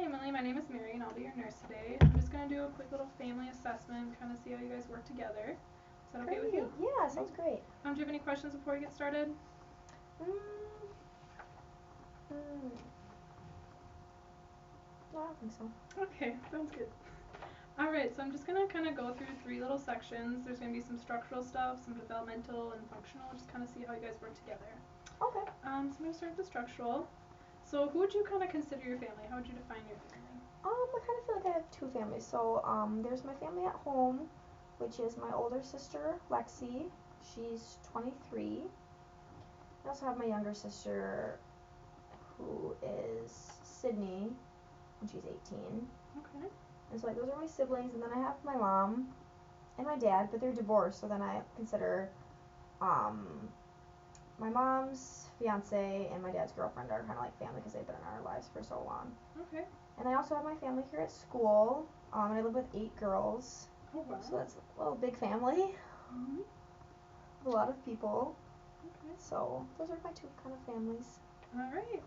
Emily, my name is Mary and I'll be your nurse today. I'm just going to do a quick little family assessment, kind of see how you guys work together. Is that okay with you? Yeah, sounds great. Do you have any questions before we get started? No, I don't think so. Okay, sounds good. Alright, so I'm just going to kind of go through three little sections. There's going to be some structural stuff, some developmental, and functional. Just kind of see how you guys work together. Okay. So I'm going to start with the structural. So who would you kind of consider your family? How would you define your family? I kind of feel like I have two families. So, there's my family at home, which is my older sister, Lexi. She's 23. I also have my younger sister, who is Sydney, and she's 18. Okay. And so, like, those are my siblings. And then I have my mom and my dad, but they're divorced. So then I consider, my mom's fiance and my dad's girlfriend are kind of like family because they've been in our lives for so long. Okay. And I also have my family here at school. And I live with 8 girls. Oh, wow. So that's a little big family. Mm-hmm. A lot of people. Okay. So those are my two kind of families. Alright.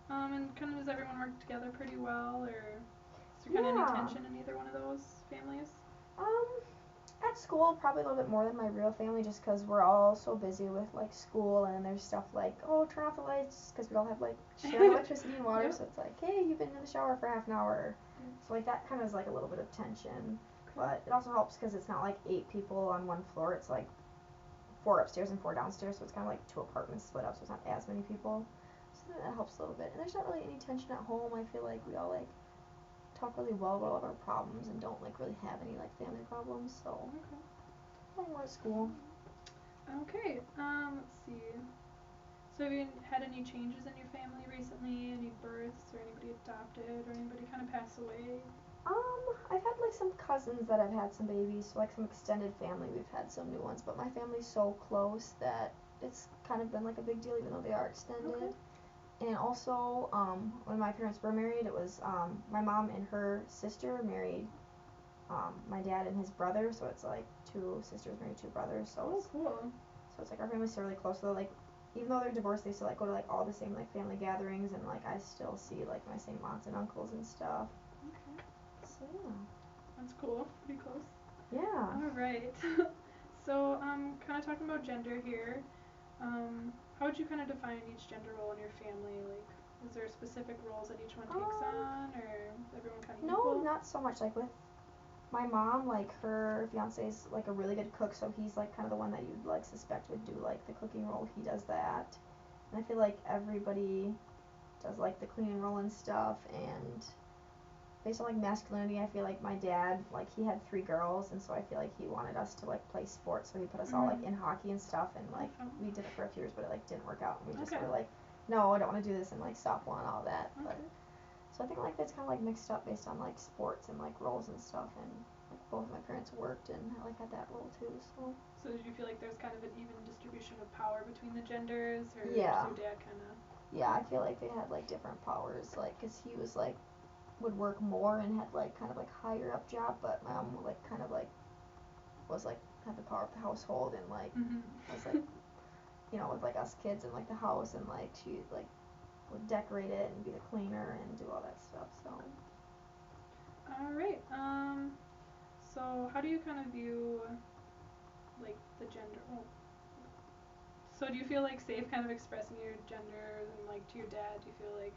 And kind of does everyone work together pretty well, or is there kind of any tension in either one of those families? At school, probably a little bit more than my real family, just because we're all so busy with like school, and there's stuff like, oh, turn off the lights, because we all have like shared electricity and water. Yep. So it's like, hey, you've been in the shower for half an hour. So like that kind of is like a little bit of tension, but it also helps because it's not like 8 people on one floor. It's like 4 upstairs and 4 downstairs, so it's kind of like 2 apartments split up, so it's not as many people. So that helps a little bit. And there's not really any tension at home. I feel like we all like talk really well about all of our problems and don't like really have any like family problems. So okay. More at school. Okay. Let's see. So have you had any changes in your family recently? Any births or anybody adopted or anybody kind of pass away? I've had like some cousins that have had some babies, so like some extended family we've had some new ones, but my family's so close that it's kind of been like a big deal even though they are extended. Okay. And also, when my parents were married, it was my mom and her sister married my dad and his brother, so it's like 2 sisters married 2 brothers. So it's cool. So it's like our family's still really close. So like even though they're divorced, they still like go to like all the same like family gatherings, and like I still see like my same aunts and uncles and stuff. Okay. So yeah. That's cool. Pretty close. Yeah. All right. So kind of talking about gender here. How would you kind of define each gender role in your family? Like, is there specific roles that each one takes on, or is everyone kind of equal? No, not so much. Like with my mom, like her fiance's like a really good cook, so he's like kind of the one that you'd like suspect would do like the cooking role. He does that, and I feel like everybody does like the cleaning role and stuff. And based on like masculinity, I feel like my dad, like he had 3 girls, and so I feel like he wanted us to like play sports, so he put us all like in hockey and stuff, and like we did it for a few years, but it like didn't work out, and we just were like, no, I don't want to do this, and like softball and all that. But so I think like it's kind of like mixed up based on like sports and like roles and stuff, and like both of my parents worked and like had that role too. So did you feel like there's kind of an even distribution of power between the genders, or yeah, does your dad kind of? Yeah, I feel like they had like different powers, like because he was like would work more and had like kind of like higher up job, but my mom would like kind of like was like had the power of the household and like was like you know with like us kids and like the house, and like she like would decorate it and be the cleaner and do all that stuff. So all right. So how do you kind of view like the gender? Well, so do you feel like safe kind of expressing your gender and like to your dad? Do you feel like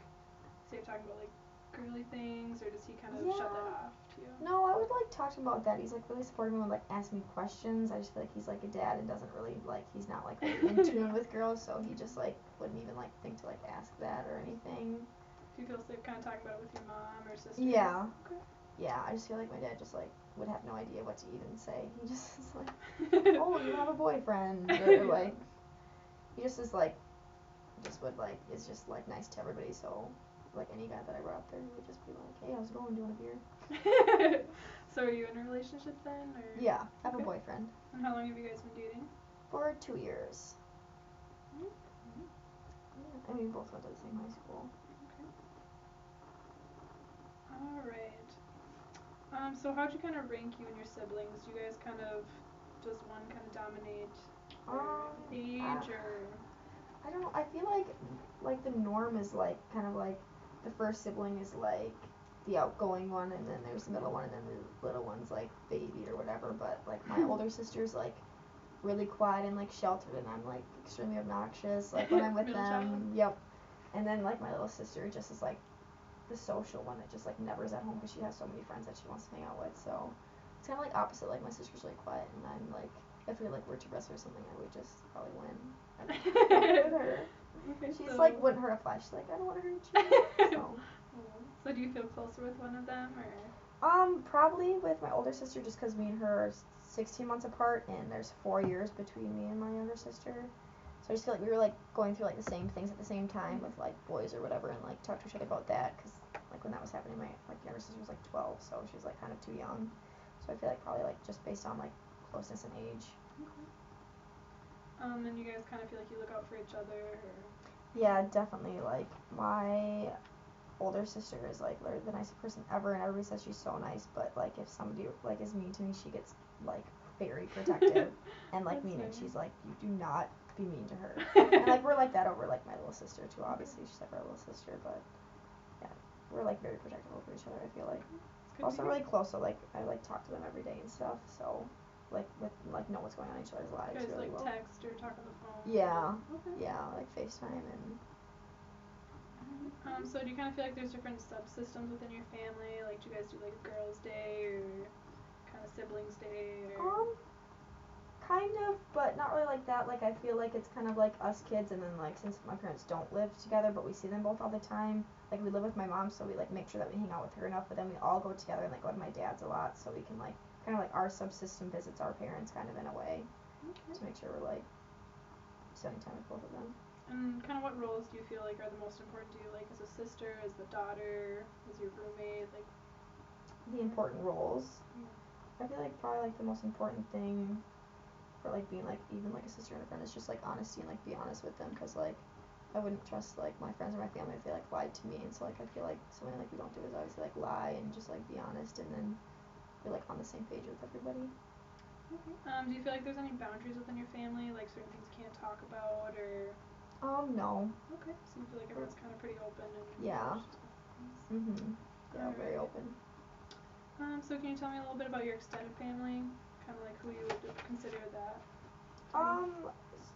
safe talking about like girly things, or does he kind of shut that off to you? No, I would like talk to him about that. He's like really supportive and would like ask me questions. I just feel like he's like a dad and doesn't really like he's not like really in tune with girls, so he just like wouldn't even like think to like ask that or anything. Do you feel safe kind of talking about it with your mom or sister? Yeah. Okay. Yeah, I just feel like my dad just like would have no idea what to even say. He just is like, oh, you have a boyfriend, or like he just is like just would like is just like nice to everybody. So like any guy that I brought up there, he would just be like, hey, how's it going? Do you want a beer? So are you in a relationship then, or? Yeah, I have a boyfriend. And how long have you guys been dating? For 2 years. Yeah, and we both went to the same high school. Okay. All right. So how'd you kind of rank you and your siblings? Do you guys kind of does one kind of dominate age or? I don't know. I feel like the norm is like kind of like the first sibling is like the outgoing one, and then there's the middle one, and then the little one's like baby or whatever. But like my older sister's like really quiet and like sheltered, and I'm like extremely obnoxious like when I'm with Middle them. child. Yep. And then like my little sister just is like the social one that just like never is at home because she has so many friends that she wants to hang out with. So it's kind of like opposite. Like my sister's really quiet, and I'm like, if we like were to wrestle or something, I would just probably win. I don't with her. Okay, She's so like wouldn't hurt a fly. She's like, I don't want to hurt you. So. So do you feel closer with one of them, or? Probably with my older sister, just because me and her are 16 months apart, and there's 4 years between me and my younger sister. So I just feel like we were like going through like the same things at the same time with like boys or whatever, and like talk to each other about that. Cause like when that was happening, my like younger sister was like 12, so she was like kind of too young. So I feel like probably like just based on like closeness and age. Okay. And you guys kind of feel like you look out for each other, or? Yeah, definitely. Like my older sister is like literally the nicest person ever, and everybody says she's so nice, but like if somebody like is mean to me, she gets like very protective and like mean, and she's like, you do not be mean to her. And like we're like that over like my little sister too. Obviously she's like our little sister, but yeah, we're like very protective over each other. I feel like also really close, so like I like talk to them every day and stuff, so like with like know what's going on in each other's lives. You guys really like well. Text or talk on the phone? Yeah. Okay. Yeah, like FaceTime and. So do you kind of feel like there's different subsystems within your family? Like, do you guys do like a girls' day or kind of siblings' day? Or? Kind of, but not really like that. Like I feel like it's kind of like us kids, and then like since my parents don't live together, but we see them both all the time. Like we live with my mom, so we like make sure that we hang out with her enough. But then we all go together and like go to my dad's a lot, so we can like kind of like our subsystem visits our parents kind of in a way, to make sure we're like spending time with both of them. And kind of what roles do you feel like are the most important to you? Like as a sister, as the daughter, as your roommate, like. The important roles. Yeah. I feel like probably like the most important thing for like being like even like a sister and a friend is just like honesty and like be honest with them, because like I wouldn't trust like my friends or my family if they like lied to me, and so like I feel like something like we don't do is obviously like lie and just like be honest, and then we're like on the same page with everybody. Okay. Do you feel like there's any boundaries within your family, like certain things you can't talk about, or? No. Okay. So you feel like everyone's kind of pretty open and. Yeah. Yeah, very open. So can you tell me a little bit about your extended family? Kind of like who you would consider that?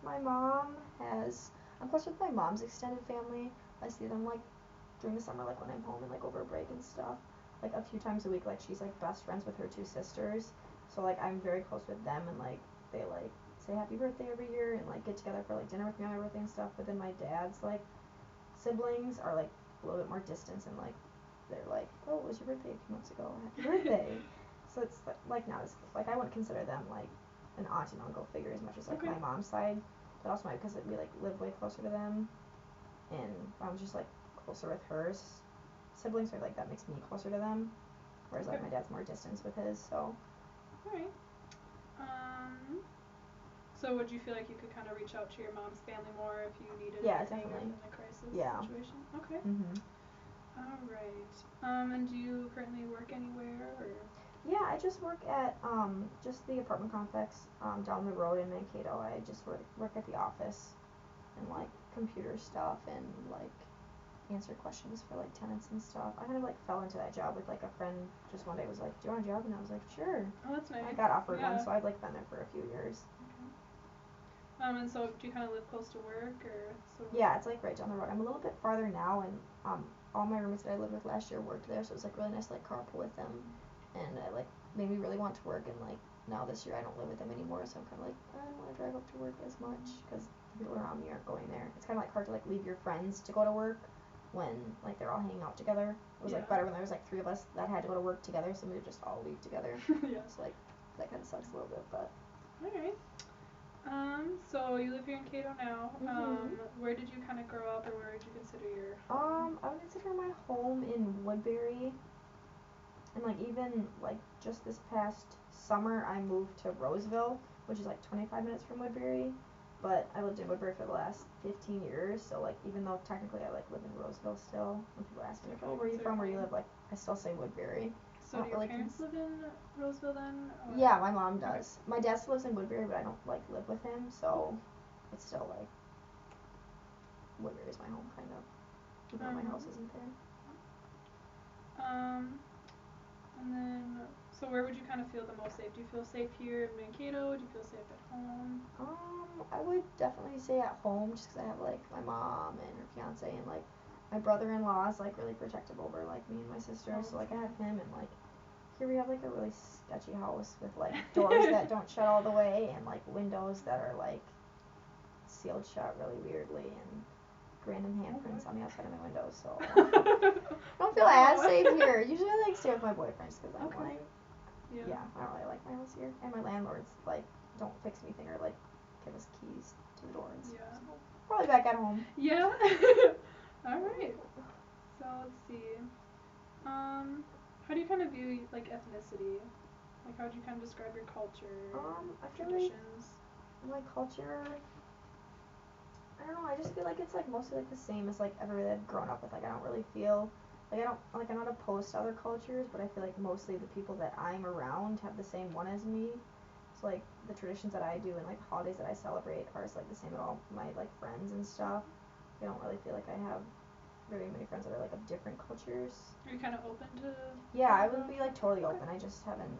My mom has. I'm close with my mom's extended family. I see them like during the summer, like when I'm home and like over break and stuff. Like a few times a week, like she's like best friends with her two sisters. So like I'm very close with them, and like they like say happy birthday every year and like get together for like dinner with me on my birthday and stuff. But then my dad's like siblings are like a little bit more distant, and like they're like, oh, it was your birthday a few months ago, happy birthday. So it's like not as like I wouldn't consider them like an aunt and uncle figure as much as like my mom's side, but also because we like live way closer to them, and mom's just like closer with hers siblings, so like that makes me closer to them, whereas like my dad's more distance with his. So. Alright. So would you feel like you could kind of reach out to your mom's family more if you needed anything in a crisis situation? Okay. Alright. And do you currently work anywhere, or? Yeah, I just work at just the apartment complex down the road in Mankato. I just work at the office and like computer stuff and like answer questions for like tenants and stuff. I kind of like fell into that job with like a friend. Just one day was like, do you want a job? And I was like, sure. Oh, that's nice. I got offered one, so I've like been there for a few years. Okay. And so do you kind of live close to work, or? Yeah, it's like right down the road. I'm a little bit farther now, and all my roommates that I lived with last year worked there, so it was like really nice to like carpool with them, and it like made me really want to work. And like now this year I don't live with them anymore, so I'm kind of like I don't want to drive up to work as much because the people around me aren't going there. It's kind of like hard to like leave your friends to go to work when like they're all hanging out together. It was like better when there was like 3 of us that had to go to work together, so we would just all leave together. Yeah. So like that kind of sucks a little bit, but. Alright. So you live here in Cato now. Where did you kind of grow up, or where did you consider your home? I would consider my home in Woodbury, and like even like just this past summer I moved to Roseville, which is like 25 minutes from Woodbury, but I lived in Woodbury for the last 15 years, so like even though technically I like live in Roseville still, when people ask me like, oh, where are you from, where do you live, like I still say Woodbury. So do your parents live in Roseville then? Or? Yeah, my mom does. My dad still lives in Woodbury, but I don't like live with him, so it's still like Woodbury's my home kind of, even though my house isn't there. So where would you kind of feel the most safe? Do you feel safe here in Mankato? Do you feel safe at home? I would definitely say at home, just 'cause I have like my mom and her fiance, and like my brother-in-law is like really protective over like me and my sister, Oh, so like I okay. have him, and like here we have like a really sketchy house with like doors that don't shut all the way, and like windows that are like sealed shut really weirdly, and random handprints on the outside of my windows, so I don't feel as safe here. Usually I like stay with my boyfriends because I'm Okay. like, yeah, I don't really like my house here, and my landlords like don't fix anything or like give us keys to the doors. Yeah. So probably back at home. Yeah. All right. So let's see. How do you kind of view like ethnicity? Like how do you kind of describe your culture, I feel traditions? like my culture, I don't know, I just feel like it's like mostly like the same as like everybody that I've grown up with. Like I don't really feel like I'm not opposed to other cultures, but I feel like mostly the people that I'm around have the same one as me. So like the traditions that I do and like holidays that I celebrate are like the same at all my like friends and stuff. I don't really feel like I have very many friends that are like of different cultures. Are you kind of open to? Yeah, I would be like totally open. I just haven't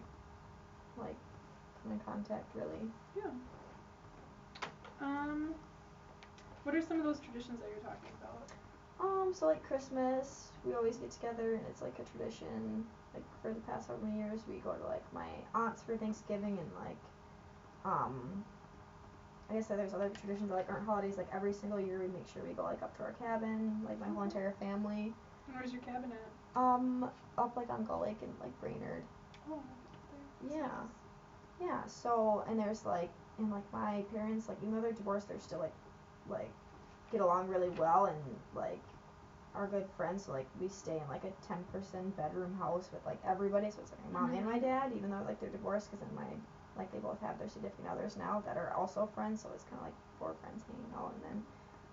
like come in contact really. Yeah. What are some of those traditions that you're talking about? So like Christmas, we always get together and it's like a tradition. Like for the past so many years, we go to like my aunt's for Thanksgiving, and like I guess that there's other traditions that like aren't holidays. Like every single year, we make sure we go like up to our cabin, like my whole entire family. And where's your cabin at? Up like on Gull Lake in like Brainerd. Oh, Yeah. nice. Yeah. So and there's like and like my parents, like even though they're divorced, they're still like get along really well, and like are good friends. So like we stay in like a 10-person bedroom house with like everybody. So it's like my mom and my dad, even though like they're divorced, because then my like they both have their significant others now that are also friends. So it's kind of like 4 friends hanging out, and then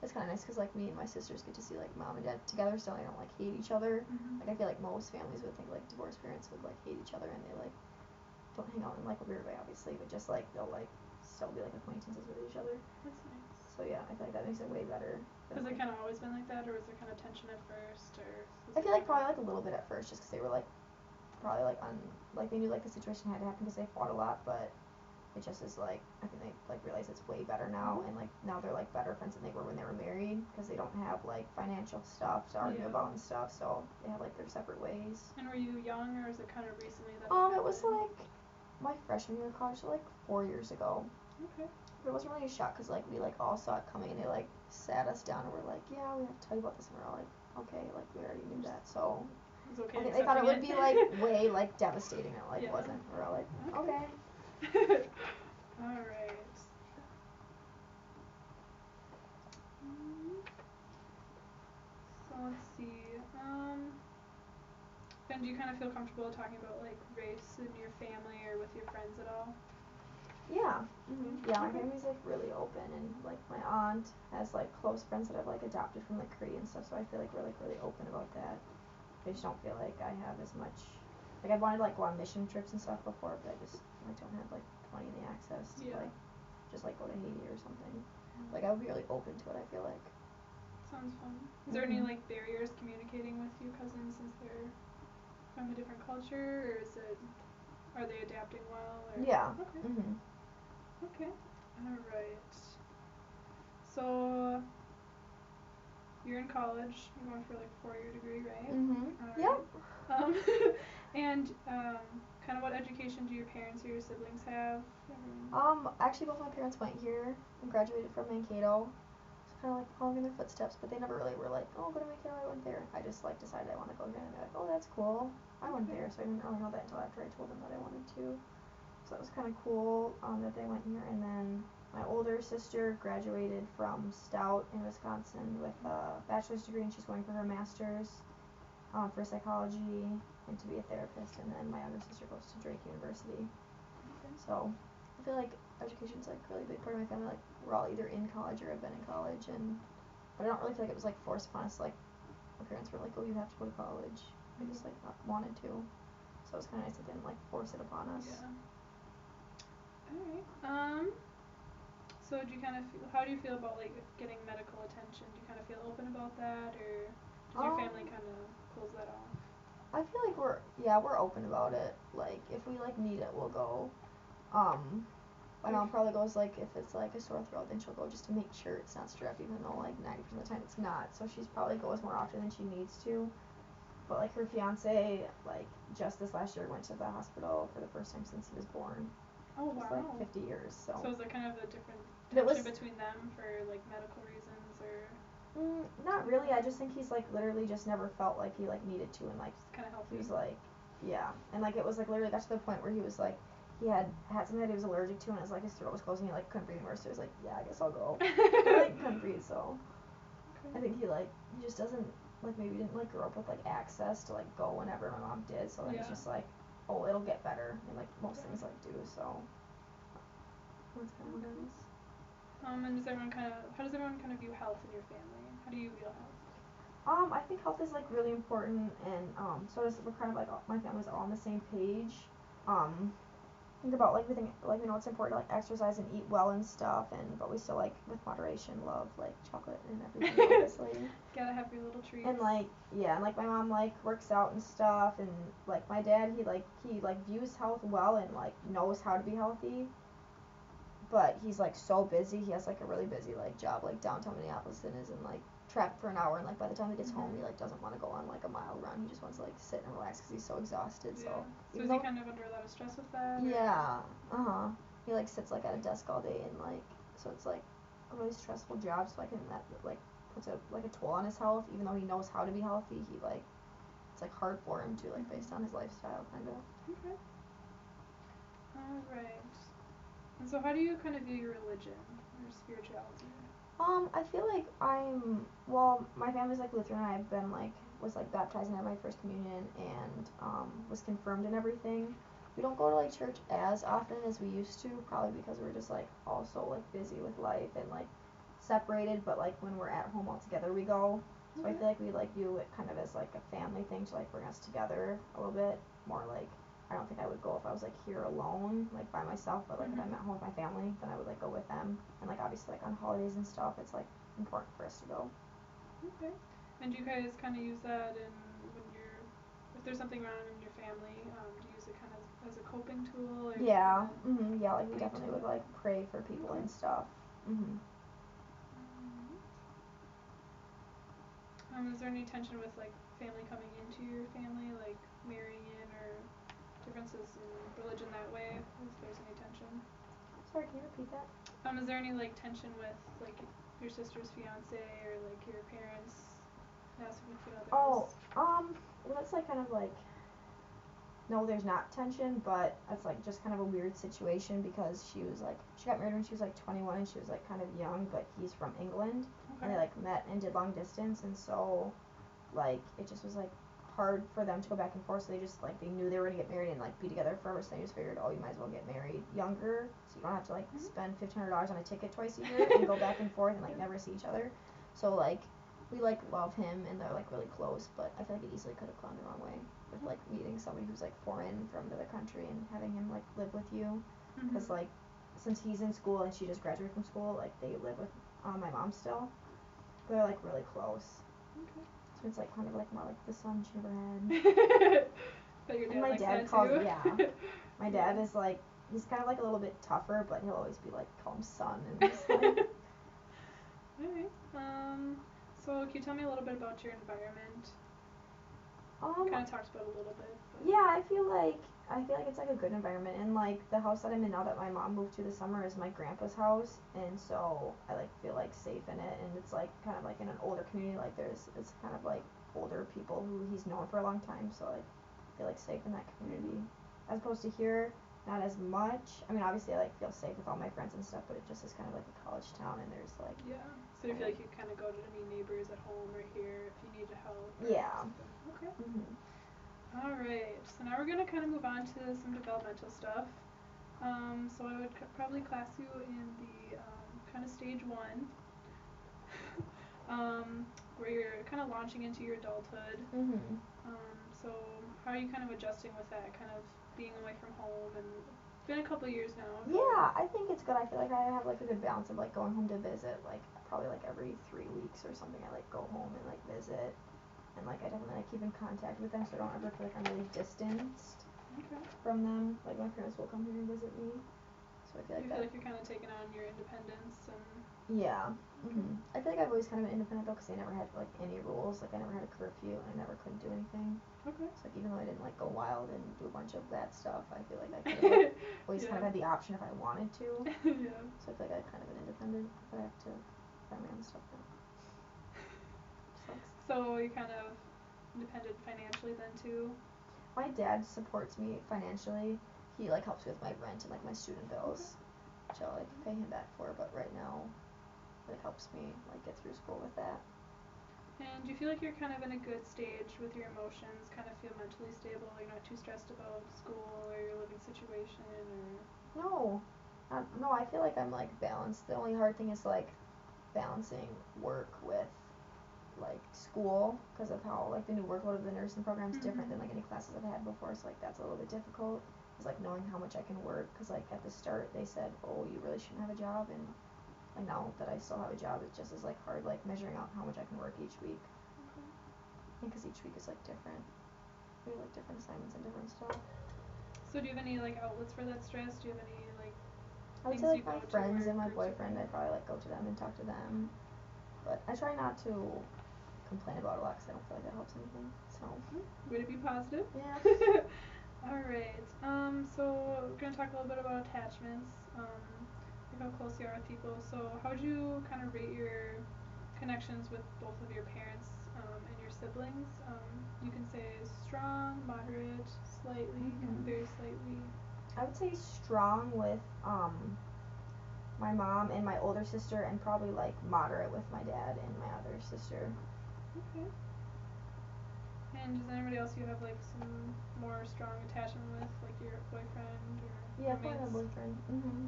it's kind of nice because like me and my sisters get to see like mom and dad together, so they don't like hate each other. Like I feel like most families would think like divorced parents would like hate each other, and they like don't hang out in like a weird way, obviously, but just like they'll like still be like acquaintances with each other. That's nice. So yeah, I feel like that makes it way better. Has it kind of always been like that, or was there kind of tension at first, or? I feel like probably like a little bit at first, just because they were like probably like like they knew like the situation had to happen because they fought a lot, but it just is like I think they like realize it's way better now, and like now they're like better friends than they were when they were married, because they don't have like financial stuff to argue about and stuff, so they have like their separate ways. And were you young, or is it kind of recently that? It was like my freshman year of college, so like 4 years ago. Okay. But it wasn't really a shock because like we like all saw it coming, and they like sat us down and were like, yeah, we have to tell you about this, and we're all like, okay, like we already knew that, so It was okay. I think they thought it would be like way like devastating, and it like wasn't. We're all like, okay. All right. So let's see. And do you kind of feel comfortable talking about like race in your family or with your friends at all? Yeah. Yeah, my family's like really open, and like my aunt has like close friends that I've like adopted from like Korea and stuff, so I feel like we're like really open about that. I just don't feel like I have as much. Like I wanted to like go on mission trips and stuff before, but I just like don't have like money and the access to like just like go to Haiti or something. Like I would be really open to it, I feel like. Sounds fun. Is there any like barriers communicating with your cousins since they're from a different culture, or are they adapting well? Or? Yeah. Okay. Okay. All right. So you're in college. You're going for like a 4-year degree, right? Yep. And kind of what education do your parents or your siblings have? Actually both my parents went here and graduated from Mankato. So kind of like following in their footsteps, but they never really were like, oh, go to Mankato, I went there. I just like decided I want to go here, and they're like, oh, that's cool. I went there, so I didn't really know that until after I told them that I wanted to. So it was kind of cool that they went here. And then my older sister graduated from Stout in Wisconsin with a bachelor's degree, and she's going for her master's for psychology and to be a therapist. And then my younger sister goes to Drake University. So I feel like education's like a really big part of my family. Like we're all either in college or have been in college, but I don't really feel like it was like forced upon us. Like my parents were like, oh, you have to go to college. They just like wanted to. So it was kind of nice that they didn't like force it upon us. Yeah. Alright. So do you kind of how do you feel about like getting medical attention? Do you kind of feel open about that, or does your family kind of close that off? I feel like we're open about it. Like if we like need it, we'll go. My mom probably goes like if it's like a sore throat, then she'll go just to make sure it's not strep, even though like 90% of the time it's not. So she's probably goes more often than she needs to. But like her fiance, like just this last year went to the hospital for the first time since he was born. Oh It's wow. like 50 years. So is it kind of a different it was tension between them for like medical reasons or? Not really. I just think he's like literally just never felt like he like needed to, and like Kind of healthy. he was like, yeah, and like it was like literally got to the point where he was like he had something that he was allergic to, and it's like his throat was closing, and he like couldn't breathe anymore. So he was like, yeah, I guess I'll go. He like couldn't breathe, so I think he just doesn't like maybe didn't like grow up with like access to like go whenever my mom did. So then he's just like, oh, it'll get better, and like most things like do. So that's kind of what it is. And how does everyone kind of view health in your family? How do you view health? I think health is like really important, and so is we're kind of like my family's all on the same page. Think about like we think like we know it's important to like exercise and eat well and stuff, and but we still like with moderation love like chocolate and everything obviously. Gotta have your little treats. And like yeah, and like my mom like works out and stuff, and like my dad he views health well and like knows how to be healthy. But he's like so busy. He has like a really busy like job like downtown Minneapolis and is in like traffic for an hour, and like by the time he gets home he like doesn't want to go on like a mile run. He just wants to like sit and relax because he's so exhausted. Yeah. So is he kind of under a lot of stress with that? Yeah. He like sits like at a desk all day, and like so it's like a really stressful job. So like and that like puts a like a toll on his health. Even though he knows how to be healthy, he like it's like hard for him to like based on his lifestyle kind of. Okay. All right. And so how do you kind of view your religion, your spirituality? I feel like my family's like Lutheran, and I've been like was like baptized and had my first communion, and was confirmed and everything. We don't go to like church as often as we used to, probably because we're just like also like busy with life and like separated, but like when we're at home all together we go. So I feel like we like view it kind of as like a family thing to like bring us together a little bit more. Like I don't think I would go if I was like here alone, like by myself, but like if I'm at home with my family, then I would like go with them. And like obviously like on holidays and stuff, it's like important for us to go. Okay. And do you guys kind of use that if there's something wrong in your family, do you use it kind of as a coping tool? Or yeah. Yeah, like we definitely would like pray for people and stuff. Is there any tension with like family coming into your family, like marrying in or differences in religion that way, if there's any tension? Sorry, can you repeat that? Is there any like tension with like your sister's fiance or like your parents' now significant others? Well that's like kind of like no, there's not tension, but it's like just kind of a weird situation because she got married when she was like 21, and she was like kind of young, but he's from England, and they like met and did long distance, and so like it just was like hard for them to go back and forth, so they just like they knew they were gonna get married and like be together forever, so they just figured, oh, you might as well get married younger so you don't have to like spend $1,500 on a ticket twice a year and go back and forth and like never see each other. So like we like love him and they're like really close, but I feel like it easily could have gone the wrong way with like meeting somebody who's like foreign from the country and having him like live with you, because like since he's in school and she just graduated from school, like they live with my mom still. They're like really close. Okay. So it's like kind of like more like the son she never had. But your dad and my likes dad that calls too. my dad is like he's kind of like a little bit tougher, but he'll always be like call him son and just like. Alright. So can you tell me a little bit about your environment? Kind of talked about a little bit. But. Yeah, I feel like it's like a good environment, and like the house that I'm in now that my mom moved to this summer is my grandpa's house, and so I like feel like safe in it, and it's like kind of like in an older community, like it's kind of like older people who he's known for a long time, so I feel like safe in that community, as opposed to here. Not as much. I mean, obviously, I like feel safe with all my friends and stuff, but it just is kind of like a college town, and there's like. Yeah. So you feel like you kind of go to any neighbors at home or here if you need help. Yeah. Okay. All right. So now we're gonna kind of move on to some developmental stuff. So I would probably class you in the kind of stage 1, where you're kind of launching into your adulthood. So how are you kind of adjusting with that, kind of being away from home, and it's been a couple of years now. Yeah, I think it's good. I feel like I have like a good balance of like going home to visit, like probably like every 3 weeks or something. I like go home and like visit. and like I definitely like keep in contact with them, so I don't ever feel like I'm really distanced Okay. from them. Like my parents will come here and visit me, so I feel like You that. feel like you're kind of taking on your independence and. Yeah. Okay. I feel like I've always kind of been independent though, because they never had like any rules. Like I never had a curfew, and I never couldn't do anything. Okay. So like even though I didn't like go wild and do a bunch of that stuff, I feel like I could have like, always kind of had the option if I wanted to. Yeah. So I feel like I've kind of been independent, but I have to buy my own stuff now. Sucks. So you're kind of independent financially then too? My dad supports me financially. He like helps me with my rent and like my student bills, which I'll like pay him back for. But right now, it helps me like get through school with that. And do you feel like you're kind of in a good stage with your emotions? Kind of feel mentally stable? You're not too stressed about school or your living situation, or? No, no. I feel like I'm like balanced. The only hard thing is like balancing work with like school, because of how like the new workload of the nursing program is different than like any classes I've had before, so like that's a little bit difficult. It's like knowing how much I can work, because like at the start they said, oh, you really shouldn't have a job, and like now that I still have a job, it's just as like hard like measuring out how much I can work each week. Okay. Because each week is like different. We have like different assignments and different stuff. So do you have any like outlets for that stress? Do you have any like I would things say you like my go to friends or and my groups of boyfriend, I people? probably like go to them and talk to them, but I try not to complain about it a lot, because I don't feel like that helps anything. So. Way to be positive. Yeah. Alright, so we're going to talk a little bit about attachments, like how close you are with people. So how would you kind of rate your connections with both of your parents and your siblings? You can say strong, moderate, slightly, kind of very slightly. I would say strong with my mom and my older sister, and probably like moderate with my dad and my other sister. Okay. And is there anybody else you have like some more strong attachment with, like your boyfriend or Yeah, roommates? probably my boyfriend.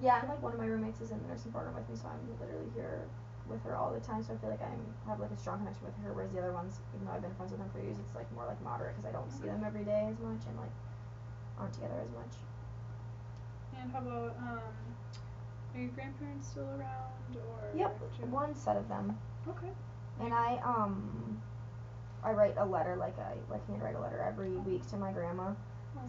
Yeah, and like one of my roommates is in the nursing program with me, so I'm literally here with her all the time. So I feel like I have like a strong connection with her, whereas the other ones, even though I've been friends with them for years, it's like more like moderate, because I don't see them every day as much and like aren't together as much. And how about are your grandparents still around or? Yep, one set of them. Okay. And I write a letter, like I like handwrite a letter every week to my grandma.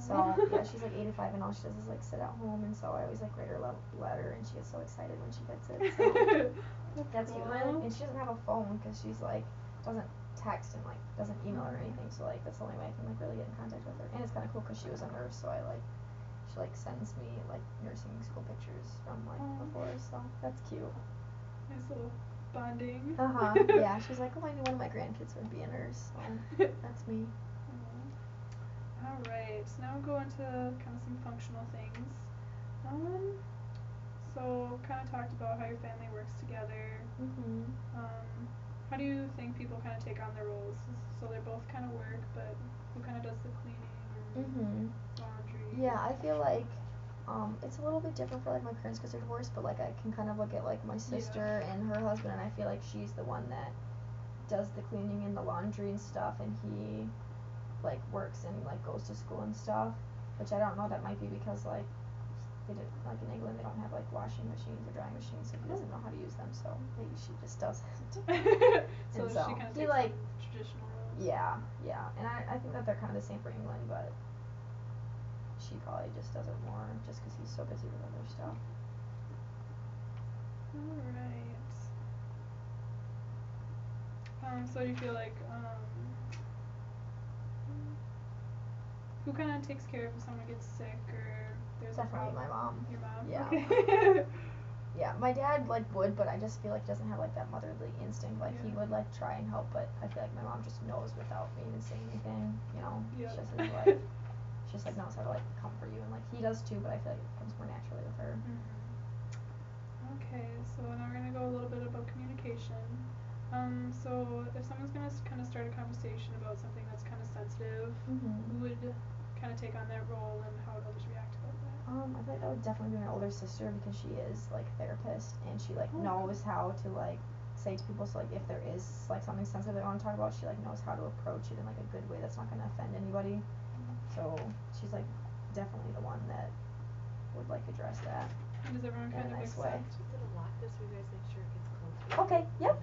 So yeah, she's like 85, and all she does is like sit at home, and so I always like write her a letter, and she gets so excited when she gets it. So that's cool. cute. And she doesn't have a phone, because she's like doesn't text and like doesn't email or anything. So like that's the only way I can like really get in contact with her. And it's kind of cool because she was a nurse, so she like sends me like nursing school pictures from like before. So that's cute. Nice little bonding. Yeah, she's like, oh, I knew one of my grandkids would be a nurse, so that's me. Alright, so now we'll go into kind of some functional things. So kind of talked about how your family works together. How do you think people kind of take on their roles? So they both kind of work, but who kind of does the cleaning and laundry? Yeah, I feel like it's a little bit different for like my parents, because they're divorced, but like I can kind of look at like my sister and her husband, and I feel like she's the one that does the cleaning and the laundry and stuff, and he like works and like goes to school and stuff, which I don't know, that might be because like they did, like in England they don't have like washing machines or drying machines, so he doesn't know how to use them, so maybe she just doesn't. So and she kind of he takes like on traditional roles. Yeah, and I think that they're kind of the same for England, but she probably just does it more just because he's so busy with other stuff. Alright. So do you feel like who kind of takes care of if someone gets sick or there's Definitely a problem? my mom. Your mom? Yeah. Okay. Yeah, my dad like would, but I just feel like he doesn't have like that motherly instinct. Like he would like try and help, but I feel like my mom just knows without me even saying anything. You know, it's just his life. She just like knows how to like comfort you, and like he does too, but I feel like it comes more naturally with her. Okay, so now we're gonna go a little bit about communication. So if someone's gonna kind of start a conversation about something that's kind of sensitive, who would kind of take on that role, and how would others react about that? I feel like that would definitely be my older sister, because she is like a therapist, and she like knows how to like say to people, so like if there is like something sensitive they want to talk about, she like knows how to approach it in like a good way that's not gonna offend anybody. So she's like definitely the one that would like address that. And does everyone kind of nice accept? way. Just gonna lock this so you guys make sure it gets closed. Okay, yep.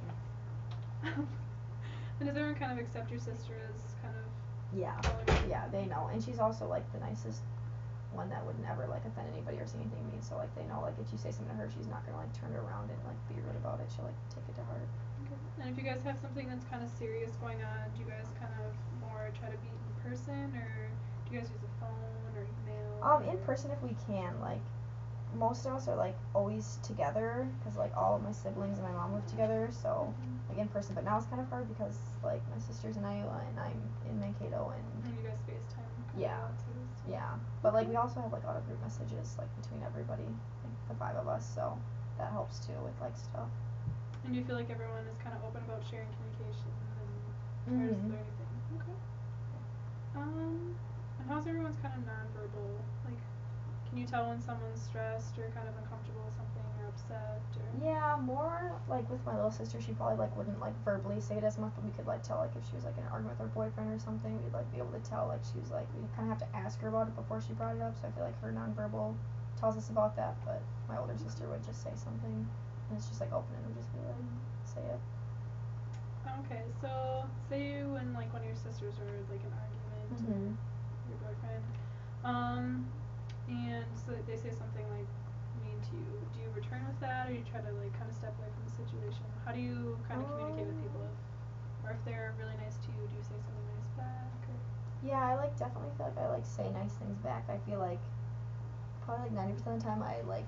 And does everyone kind of accept your sister as kind of Yeah, following? yeah, they know, and she's also like the nicest one that would never like offend anybody or say anything mean. So like they know like if you say something to her, she's not gonna like turn it around and like be rude about it. She'll like take it to heart. Okay. And if you guys have something that's kind of serious going on, do you guys kind of more try to meet in person, or do you guys use a phone or email? In person if we can. Like most of us are like always together because like all of my siblings and my mom live together. So like in person, but now it's kind of hard because like my sister's in Iowa and I'm in Mankato and you guys FaceTime. Yeah. Yeah, but like we also have like a lot of group messages like between everybody, like the 5 of us, so that helps too with like stuff. And do you feel like everyone is kind of open about sharing communication and or is there anything? Okay. And how's everyone's kind of nonverbal? Like, can you tell when someone's stressed or kind of uncomfortable with something or upset or? Yeah, more like with my little sister, she probably like wouldn't like verbally say it as much, but we could like tell like if she was like in an argument with her boyfriend or something, we'd like be able to tell like she was like we kind of have to ask her about it before she brought it up. So I feel like her nonverbal tells us about that, but my older sister would just say something, and it's just like open and would just be like say it. Okay, so say when like one of your sisters are like an argument with your boyfriend, and so they say something like mean to you. Do you return with that, or you try to like kind of step away from the situation? How do you kind of communicate with people, or if they're really nice to you, do you say something nice back? Or? Yeah, I like definitely feel like I like say nice things back. I feel like probably like 90% of the time I like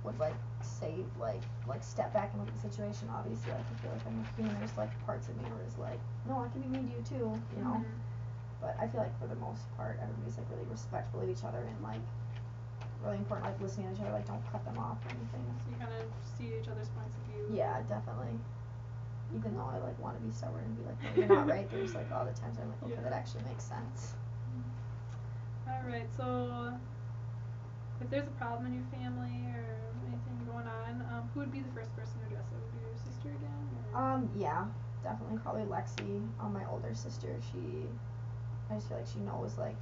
would like say like step back and look at the situation. Obviously, like I feel like I'm a human. There's like parts of me where it's like, no, I can be mean to you too, you know. But I feel like for the most part, everybody's like really respectful of each other and like really important, like listening to each other, like don't cut them off or anything. So you kind of see each other's points of view. Yeah, definitely. Even though I like want to be stubborn and be like, no, you're not right. There's like all the times I'm like, okay, that actually makes sense. Alright, so if there's a problem in your family or anything going on, who would be the first person to address it? Would it be your sister again? Or? Yeah, definitely probably Lexi, my older sister. I just feel like she knows like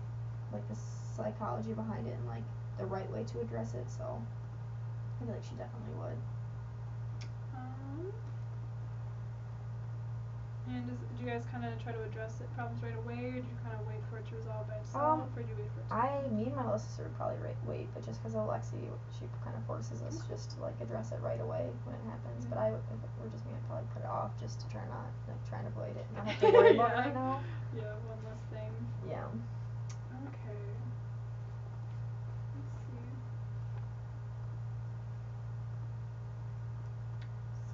the psychology behind it and like the right way to address it. So I feel like she definitely would. And do you guys kind of try to address problems right away, or do you kind of wait for it to resolve by itself, or do you wait for it to? Me and my little sister would probably wait, but just because of Lexi, she kind of forces us just to like address it right away when it happens. But if it were just me, I'd probably put it off just to try and avoid it, and not have to worry about it right now. Yeah, one less thing. Yeah. Okay. Let's see.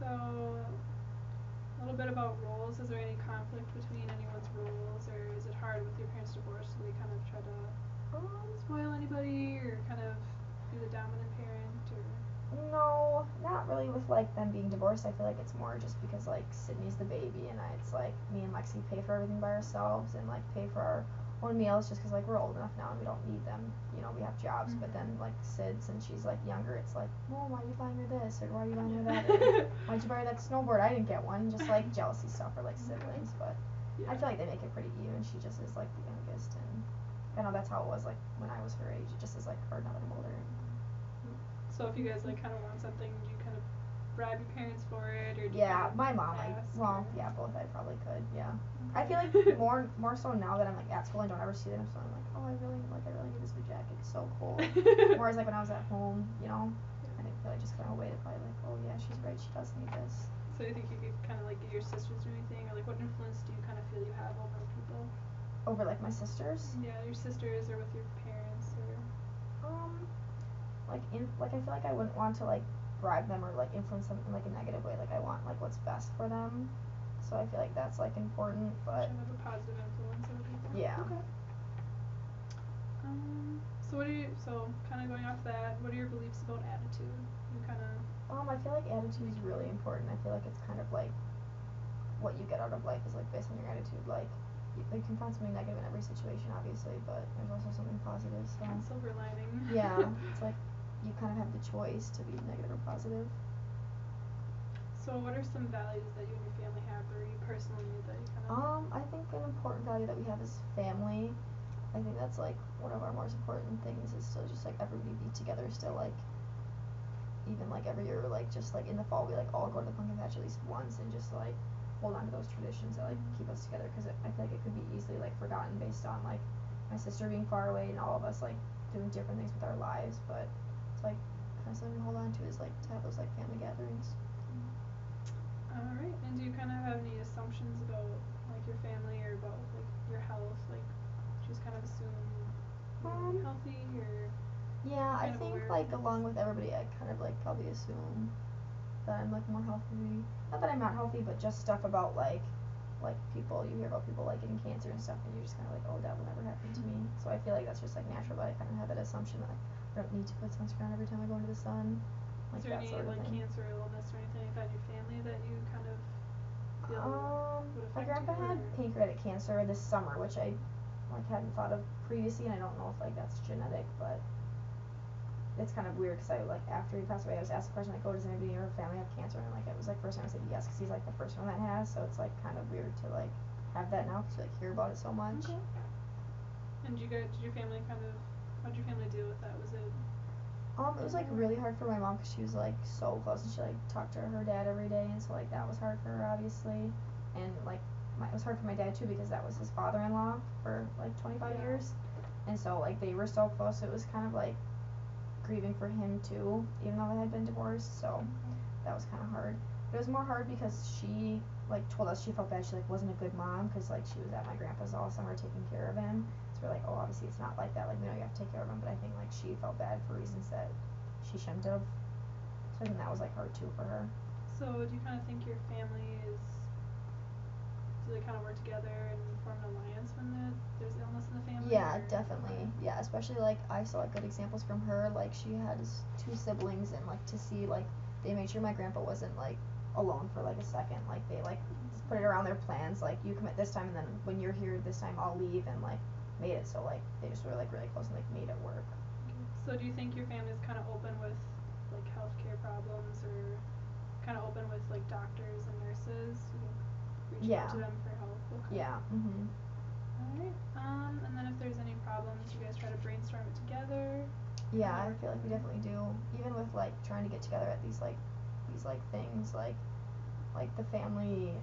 So, a little bit about roles. Is there any conflict between anyone's roles, or is it hard with your parents' divorce? Do they kind of try to spoil anybody, or kind of be the dominant parent, or? No, not really with like them being divorced. I feel like it's more just because like Sydney's the baby and it's like me and Lexi pay for everything by ourselves and like pay for our own meals just because like we're old enough now and we don't need them. You know, we have jobs. But then like Sid, since she's like younger, it's like, Mom, why are you buying her this, or why are you buying her that, or why'd you buy her that snowboard? I didn't get one. Just like jealousy stuff for like siblings. But I feel like they make it pretty even. She just is like the youngest, and I know that's how it was like when I was her age. It just is like hard now that I'm older. So if you guys like kind of want something, do you kind of bribe your parents for it, or do my mom. Both. I probably could. Yeah. I feel like more so now that I'm like at school and don't ever see them, so I'm like, oh, I really need this new jacket. It's so cold. Whereas like when I was at home, you know, I think I just kind of waited, probably like, oh yeah, she's right, she does need this. So you think you could kind of like get your sisters to do anything, or like what influence do you kind of feel you have over people? Over like my sisters? Yeah, your sisters, or with your parents, or. I feel like I wouldn't want to like bribe them or like influence them in like a negative way. Like I want like what's best for them. So I feel like that's like important, but. Kind of a positive influence over people. Yeah. Okay. So kind of going off that, what are your beliefs about attitude? You kind of. I feel like attitude is really important. I feel like it's kind of like what you get out of life is like based on your attitude. Like you can find something negative in every situation, obviously, but there's also something positive. So. Silver lining. Yeah, it's like you kind of have the choice to be negative or positive. So what are some values that you and your family have, or you personally that you kind of? I think an important value that we have is family. I think that's like one of our most important things is still just like everybody be together still, like even like every year, like just like in the fall we like all go to the pumpkin patch at least once and just like hold on to those traditions that like keep us together, because I feel like it could be easily like forgotten based on like my sister being far away and all of us like doing different things with our lives, but it's like kind of something to hold on to is like to have those like family gatherings. Alright, and do you kind of have any assumptions about like your family or about like your health? Like, do you just kind of assume you're healthy or Yeah, I kind of think aware of like things? along with everybody, I kind of like probably assume that I'm like more healthy. Not that I'm not healthy, but just stuff about like people, you hear about people like getting cancer and stuff, and you're just kind of like, oh, that will never happen to me. So I feel like that's just like natural, but I kind of have that assumption that I don't need to put sunscreen on every time I go into the sun, like Is there that any sort of like thing. cancer or illness or anything like that in your family that you kind of feel would My affect you grandpa had or? pancreatic cancer this summer, which I like hadn't thought of previously, and I don't know if like that's genetic, but it's kind of weird because I like after he passed away, I was asked the question like, oh, does anybody in your family have cancer? And like it was like first time I said yes, because he's like the first one that has, so it's like kind of weird to like have that now because you like hear about it so much. Okay. And did your family kind of, how did your family deal with that? Was it? It was like really hard for my mom because she was like so close and she like talked to her dad every day, and so like that was hard for her obviously, and like it was hard for my dad too because that was his father-in-law for like 25 Yeah. years, and so like they were so close, it was kind of like grieving for him too, even though they had been divorced, so that was kind of hard. But it was more hard because she like told us she felt bad she like wasn't a good mom because like she was at my grandpa's all summer taking care of him. So we're like, oh, obviously it's not like that. Like we know you have to take care of him, but I think like she felt bad for reasons that she shouldn't have. So I think that was like hard too for her. So do you kind of think your family is, do they kind of work together and form an alliance when there's illness in the family? Yeah, Or? definitely. Yeah, especially like I saw like good examples from her. Like she has two siblings, and like to see like they made sure my grandpa wasn't like alone for like a second. Like they like put it around their plans. Like you come at this time, and then when you're here this time, I'll leave, and like made it so like they just were like really close and like made it work. Okay. So do you think your family is kind of open with like healthcare problems or kind of open with like doctors and nurses? You know, reaching out Yeah. to them for help. Okay. Yeah. Mhm. Alright. And then if there's any problems, you guys try to brainstorm it together. Yeah, I feel like we definitely do. Even with like trying to get together at these like things like the family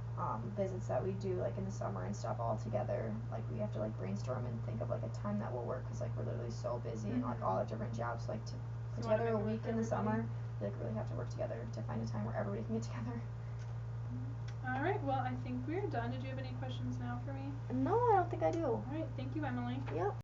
visits that we do like in the summer and stuff all together, like we have to like brainstorm and think of like a time that will work because like we're literally so busy and like all our different jobs, like to put So together a week in the everybody? summer, we like really have to work together to find a time where everybody can get together. Alright, well I think we're done. Did you have any questions now for me? No, I don't think I do. Alright, thank you, Emilie. Yep.